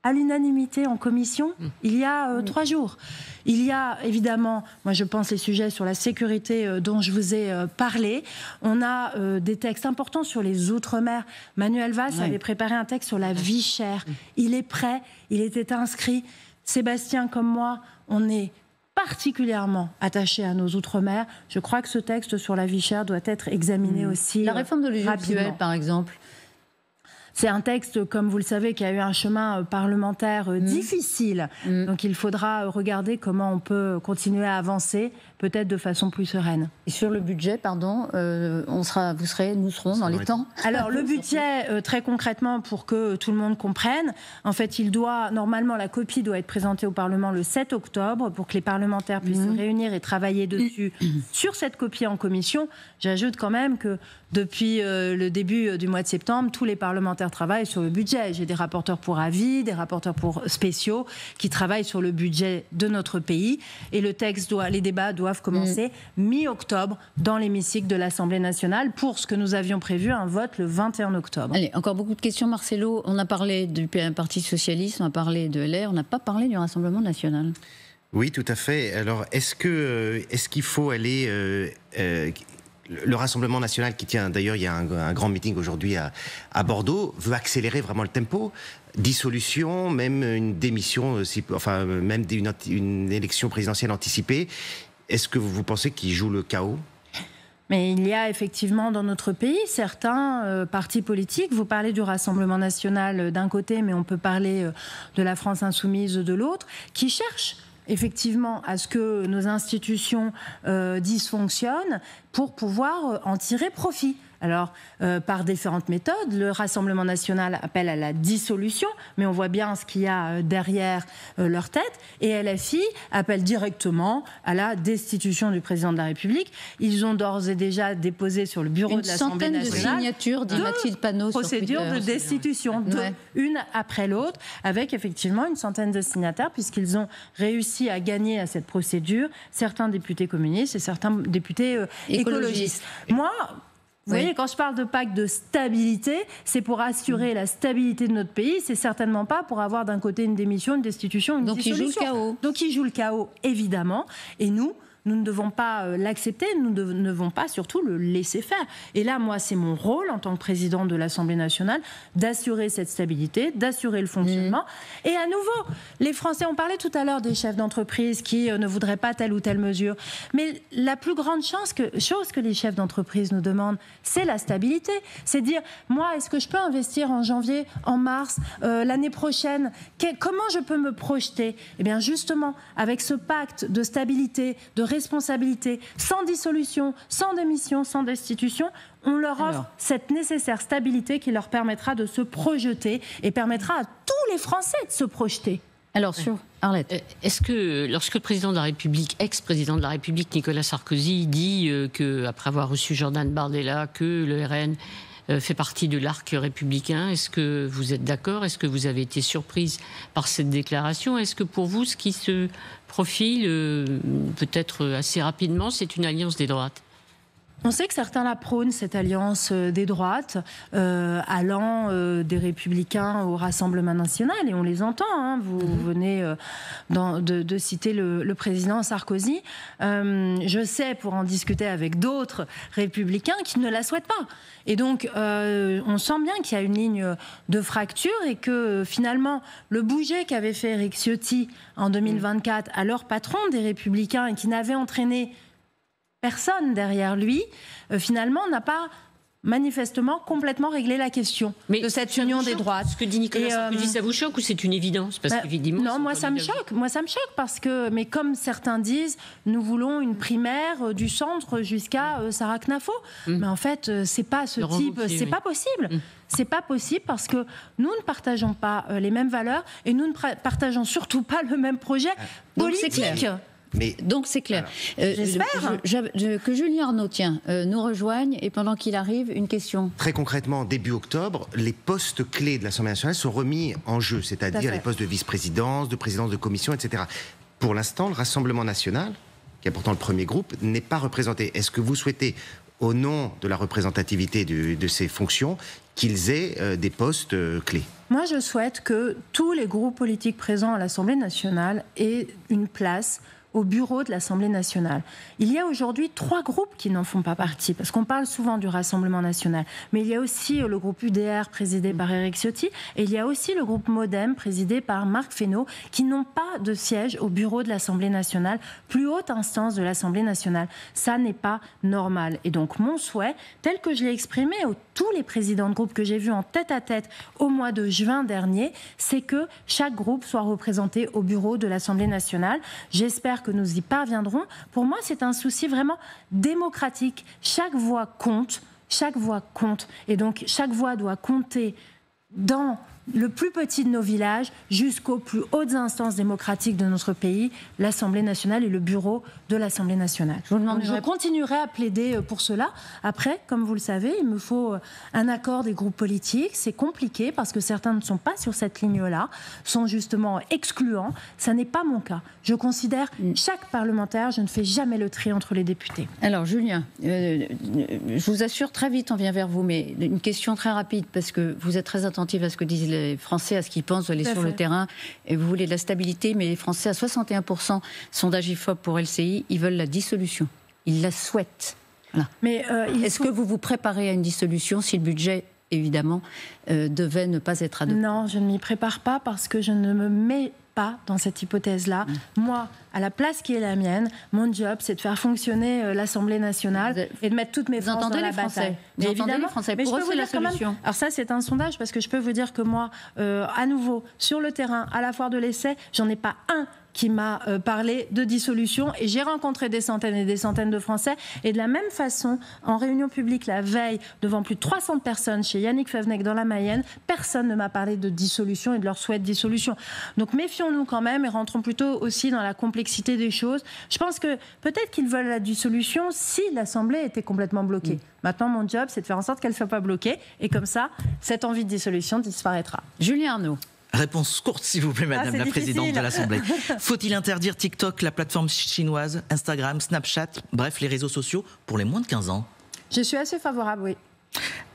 à l'unanimité en commission il y a 3 jours. Il y a évidemment, moi je pense, les sujets sur la sécurité dont je vous ai parlé. On a des textes importants sur les Outre-mer. Manuel Valls avait préparé un texte sur la vie chère. Il est prêt, il était inscrit. Sébastien comme moi, on est particulièrement attachés à nos Outre-mer. Je crois que ce texte sur la vie chère doit être examiné aussi La réforme de l'audiovisuel, rapidement. par exemple. C'est un texte, comme vous le savez, qui a eu un chemin parlementaire difficile. Donc il faudra regarder comment on peut continuer à avancer, peut-être de façon plus sereine. Et sur le budget, pardon, nous serons dans les temps. Alors le budget, très concrètement, pour que tout le monde comprenne, en fait, normalement, la copie doit être présentée au Parlement le 7 octobre pour que les parlementaires puissent se réunir et travailler dessus sur cette copie en commission. J'ajoute quand même que depuis le début du mois de septembre, tous les parlementaires travaillent sur le budget. J'ai des rapporteurs pour avis, des rapporteurs pour spéciaux qui travaillent sur le budget de notre pays. Et les débats doivent commencer mi-octobre dans l'hémicycle de l'Assemblée nationale pour ce que nous avions prévu, un vote le 21 octobre. Allez, encore beaucoup de questions, Marcelo. On a parlé du Parti socialiste, on a parlé de LR, on n'a pas parlé du Rassemblement national. Oui, tout à fait. Alors, est-ce qu'il faut aller... le Rassemblement national qui tient, d'ailleurs, il y a un grand meeting aujourd'hui à Bordeaux, veut accélérer vraiment le tempo. Dissolution, même une démission, même une élection présidentielle anticipée. Est-ce que vous pensez qu'il joue le chaos ? Mais il y a effectivement dans notre pays certains partis politiques, vous parlez du Rassemblement national d'un côté, mais on peut parler de la France insoumise de l'autre, qui cherchent effectivement à ce que nos institutions dysfonctionnent pour pouvoir en tirer profit. Alors, par différentes méthodes, le Rassemblement national appelle à la dissolution, mais on voit bien ce qu'il y a derrière leur tête, et LFI appelle directement à la destitution du président de la République. Ils ont d'ores et déjà déposé sur le bureau de l'Assemblée nationale une centaine de signatures, dit Mathilde Panot sur Twitter. Procédure de destitution, une après l'autre, avec effectivement une centaine de signataires, puisqu'ils ont réussi à gagner à cette procédure certains députés communistes et certains députés écologistes. Moi... Vous voyez, quand je parle de pacte de stabilité, c'est pour assurer la stabilité de notre pays. C'est certainement pas pour avoir d'un côté une démission, une destitution, une dissolution. Donc il joue le chaos. Donc il joue le chaos, évidemment. Et nous ne devons pas l'accepter, nous ne devons pas surtout le laisser faire. Et là, moi, c'est mon rôle en tant que président de l'Assemblée nationale d'assurer cette stabilité, d'assurer le fonctionnement. Et à nouveau, les Français, on parlait tout à l'heure des chefs d'entreprise qui ne voudraient pas telle ou telle mesure. Mais la plus grande chose que les chefs d'entreprise nous demandent, c'est la stabilité. C'est dire, moi, est-ce que je peux investir en janvier, en mars, l'année prochaine ? Comment je peux me projeter ? Eh bien, justement, avec ce pacte de stabilité, de responsabilité, sans dissolution, sans démission, sans destitution, on leur offre cette nécessaire stabilité qui leur permettra de se projeter et permettra à tous les Français de se projeter. Alors, sur Arlette. Est-ce que, lorsque le président de la République, ex-président de la République, Nicolas Sarkozy, dit qu'après avoir reçu Jordan Bardella, que le RN fait partie de l'arc républicain, est-ce que vous êtes d'accord ? Est-ce que vous avez été surprise par cette déclaration ? Est-ce que pour vous, ce qui se profile, peut-être assez rapidement, c'est une alliance des droites ? On sait que certains la prônent, cette alliance des droites, allant des Républicains au Rassemblement national, et on les entend. Hein. Vous venez de citer le président Sarkozy. Je sais, pour en discuter avec d'autres Républicains, qui ne la souhaitent pas. Et donc, on sent bien qu'il y a une ligne de fracture et que finalement, le bouger qu'avait fait Éric Ciotti en 2024, alors patron des Républicains, et qui n'avait entraîné personne derrière lui, finalement, n'a pas manifestement complètement réglé la question de cette union des droites. Ce que dit Nicolas Sarkozy, ça vous choque ou c'est une évidence ? Parce qu'évidemment, non, moi ça me choque. Moi ça me choque parce que, mais comme certains disent, nous voulons une primaire du centre jusqu'à Sarah Knafo. Mais en fait, c'est pas ce type, c'est pas possible. C'est pas possible parce que nous ne partageons pas les mêmes valeurs et nous ne partageons surtout pas le même projet politique. Donc c'est clair. J'espère. Que Julien Arnaud, nous rejoigne, et pendant qu'il arrive, une question. Très concrètement, début octobre, les postes clés de l'Assemblée nationale sont remis en jeu, c'est-à-dire les postes de vice-présidence, de présidence de commission, etc. Pour l'instant, le Rassemblement national, qui est pourtant le premier groupe, n'est pas représenté. Est-ce que vous souhaitez au nom de la représentativité de ces fonctions, qu'ils aient des postes clés. Moi, je souhaite que tous les groupes politiques présents à l'Assemblée nationale aient une place au bureau de l'Assemblée nationale. Il y a aujourd'hui 3 groupes qui n'en font pas partie, parce qu'on parle souvent du Rassemblement national, mais il y a aussi le groupe UDR présidé par Éric Ciotti, et il y a aussi le groupe MoDem présidé par Marc Fesneau, qui n'ont pas de siège au bureau de l'Assemblée nationale, plus haute instance de l'Assemblée nationale. Ça n'est pas normal. Et donc mon souhait, tel que je l'ai exprimé à tous les présidents de groupe que j'ai vus en tête-à-tête au mois de juin dernier, c'est que chaque groupe soit représenté au bureau de l'Assemblée nationale. J'espère que nous y parviendrons. Pour moi, c'est un souci vraiment démocratique. Chaque voix compte, et donc chaque voix doit compter dans le plus petit de nos villages jusqu'aux plus hautes instances démocratiques de notre pays, l'Assemblée nationale et le bureau de l'Assemblée nationale. Je continuerai à plaider pour cela. Après, comme vous le savez, il me faut un accord des groupes politiques. C'est compliqué parce que certains ne sont pas sur cette ligne-là, sont justement excluants. Ça n'est pas mon cas. Je considère chaque parlementaire, je ne fais jamais le tri entre les députés. Alors, Julien, je vous assure, très vite on vient vers vous, mais une question très rapide, parce que vous êtes très attentive à ce que disent les Français, à ce qu'ils pensent, aller sur le terrain, et vous voulez de la stabilité, mais les Français, à 61%, sondage IFOP pour LCI, ils veulent la dissolution. Ils la souhaitent. Voilà. Mais est-ce que vous vous préparez à une dissolution si le budget, évidemment, devait ne pas être adopté? Non, je ne m'y prépare pas parce que je ne me mets pas dans cette hypothèse-là. Moi, à la place qui est la mienne, mon job, c'est de faire fonctionner l'Assemblée nationale et de mettre toutes mes forces dans la bataille. Vous entendez les Français. Pour eux, c'est la solution. Alors ça, c'est un sondage, parce que je peux vous dire que moi, à nouveau, sur le terrain, à la foire de l'essai, j'en ai pas un qui m'a parlé de dissolution, et j'ai rencontré des centaines et des centaines de Français, et de la même façon, en réunion publique la veille, devant plus de 300 personnes chez Yannick Favennec dans la Mayenne, personne ne m'a parlé de dissolution et de leur souhait de dissolution. Donc méfions-nous quand même et rentrons plutôt aussi dans la complexité des choses. Je pense que peut-être qu'ils veulent la dissolution si l'Assemblée était complètement bloquée. Maintenant, mon job, c'est de faire en sorte qu'elle ne soit pas bloquée, et comme ça, cette envie de dissolution disparaîtra. Julien Arnaud. Réponse courte, s'il vous plaît, Madame la Présidente de l'Assemblée. Faut-il interdire TikTok, la plateforme chinoise, Instagram, Snapchat, bref, les réseaux sociaux, pour les moins de 15 ans? Je suis assez favorable, oui.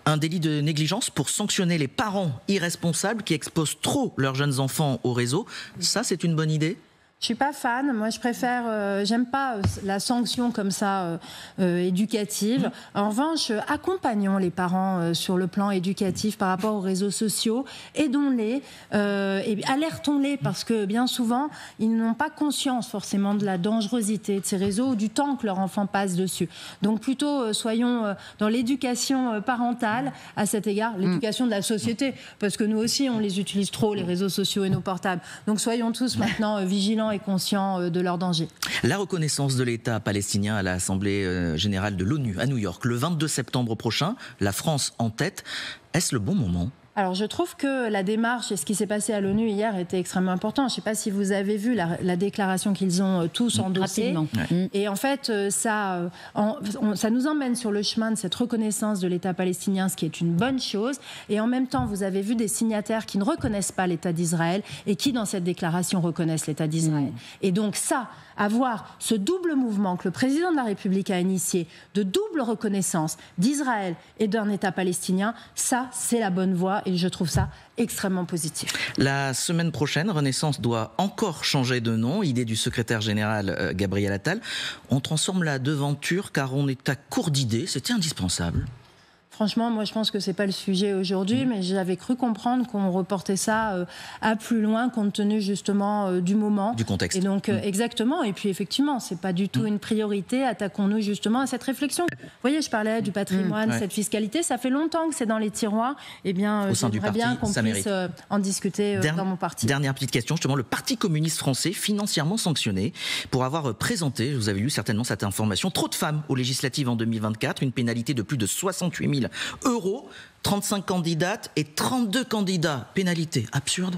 Un délit de négligence pour sanctionner les parents irresponsables qui exposent trop leurs jeunes enfants au réseau. Ça, c'est une bonne idée? Je suis pas fan. Moi, je préfère. J'aime pas la sanction comme ça éducative. En revanche, accompagnons les parents sur le plan éducatif par rapport aux réseaux sociaux. Aidons-les et alertons-les, parce que bien souvent, ils n'ont pas conscience forcément de la dangerosité de ces réseaux ou du temps que leur enfant passe dessus. Donc, plutôt soyons dans l'éducation parentale à cet égard, l'éducation de la société, parce que nous aussi, on les utilise trop, les réseaux sociaux et nos portables. Donc, soyons tous maintenant vigilants et conscients de leur danger. La reconnaissance de l'État palestinien à l'Assemblée générale de l'ONU à New York le 22 septembre prochain, la France en tête. Est-ce le bon moment ? Alors je trouve que la démarche et ce qui s'est passé à l'ONU hier était extrêmement important. Je ne sais pas si vous avez vu la déclaration qu'ils ont tous endossée. Et en fait, ça nous emmène sur le chemin de cette reconnaissance de l'État palestinien, ce qui est une bonne chose. Et en même temps, vous avez vu des signataires qui ne reconnaissent pas l'État d'Israël et qui, dans cette déclaration, reconnaissent l'État d'Israël. Et donc ça, avoir ce double mouvement que le président de la République a initié, de double reconnaissance d'Israël et d'un État palestinien, ça, c'est la bonne voie, et je trouve ça extrêmement positif. La semaine prochaine, Renaissance doit encore changer de nom, idée du secrétaire général Gabriel Attal. On transforme la devanture car on est à court d'idées, c'était indispensable. Franchement, moi, je pense que c'est pas le sujet aujourd'hui, mais j'avais cru comprendre qu'on reportait ça à plus loin, compte tenu justement du moment. Du contexte. Et donc, exactement. Et puis, effectivement, c'est pas du tout une priorité. Attaquons-nous justement à cette réflexion. Vous voyez, je parlais du patrimoine, cette fiscalité. Ça fait longtemps que c'est dans les tiroirs. Eh bien, j'aimerais bien qu'on puisse en discuter dans mon parti. Dernière petite question, justement, le Parti communiste français, financièrement sanctionné pour avoir présenté, vous avez lu certainement cette information, trop de femmes aux législatives en 2024, une pénalité de plus de 68 000 €, 35 candidates et 32 candidats. Pénalité absurde.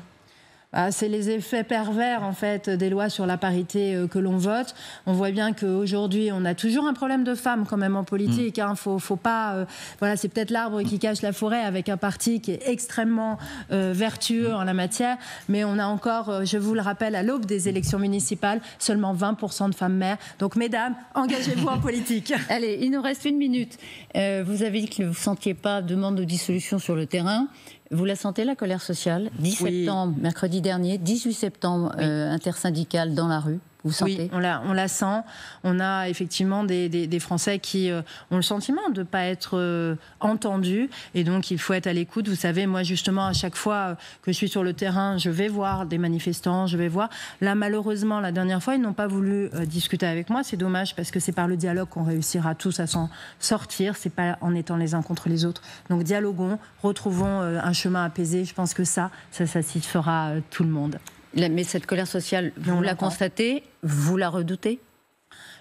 C'est les effets pervers en fait des lois sur la parité que l'on vote. On voit bien qu'aujourd'hui on a toujours un problème de femmes quand même en politique. Faut pas. Voilà, c'est peut-être l'arbre qui cache la forêt avec un parti qui est extrêmement vertueux en la matière. Mais on a encore, je vous le rappelle, à l'aube des élections municipales, seulement 20% de femmes maires. Donc mesdames, engagez-vous en politique. Allez, il nous reste 1 minute. Vous avez dit que vous ne sentiez pas de demande de dissolution sur le terrain. Vous la sentez, la colère sociale ? 10 septembre, mercredi dernier, 18 septembre, intersyndicale dans la rue. Vous sentez ? Oui, on la sent. On a effectivement des Français qui ont le sentiment de ne pas être entendus. Et donc, il faut être à l'écoute. Vous savez, moi, justement, à chaque fois que je suis sur le terrain, je vais voir des manifestants, je vais voir. Là, malheureusement, la dernière fois, ils n'ont pas voulu discuter avec moi. C'est dommage parce que c'est par le dialogue qu'on réussira tous à s'en sortir. C'est pas en étant les uns contre les autres. Donc, dialoguons, retrouvons un chemin apaisé. Je pense que ça satisfera tout le monde. Mais cette colère sociale, vous la constatez, vous la redoutez ?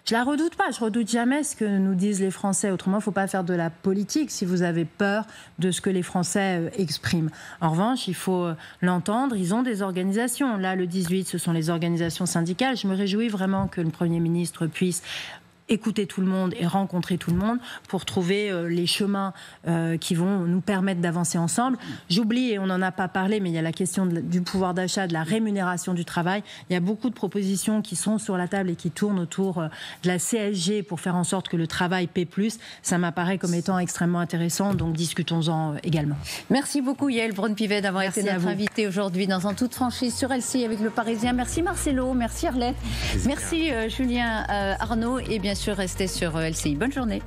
Je la redoute pas, je redoute jamais ce que nous disent les Français. Autrement, il ne faut pas faire de la politique si vous avez peur de ce que les Français expriment. En revanche, il faut l'entendre, ils ont des organisations. Là, le 18, ce sont les organisations syndicales. Je me réjouis vraiment que le Premier ministre puisse écouter tout le monde et rencontrer tout le monde pour trouver les chemins qui vont nous permettre d'avancer ensemble. J'oublie, et on n'en a pas parlé, mais il y a la question du pouvoir d'achat, de la rémunération du travail. Il y a beaucoup de propositions qui sont sur la table et qui tournent autour de la CSG pour faire en sorte que le travail paie plus. Ça m'apparaît comme étant extrêmement intéressant, donc discutons-en également. Merci beaucoup Yaël Braun-Pivet d'avoir été notre invitée aujourd'hui dans En toute franchise sur LCI avec Le Parisien. Merci Marcelo, merci Arlette, merci Julien Arnaud et bien sûr restez sur LCI. Bonne journée.